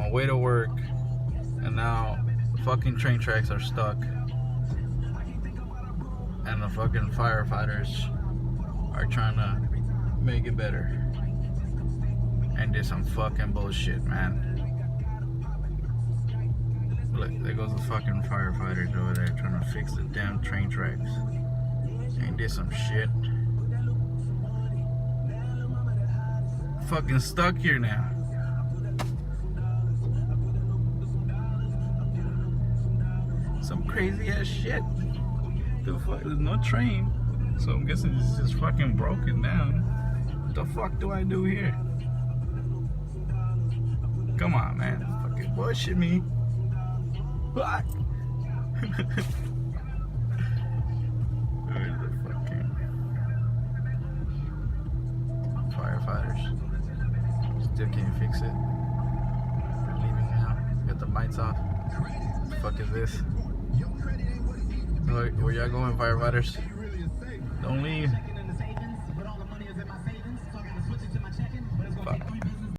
my way to work, and now the fucking train tracks are stuck, and the fucking firefighters are trying to make it better. And did some fucking bullshit, man. Look, there goes the fucking firefighters over there trying to fix the damn train tracks. And did some shit. Fucking stuck here now. Some crazy ass shit. The fuck? There's no train, so I'm guessing it's just fucking broken down. What the fuck do I do here? Come on, man. Fucking bullshit me. Fuck. Where's the fucking firefighters? Still can't fix it. They're leaving now. Got the lights off. What the fuck is this? Where y'all going, firefighters? Don't leave.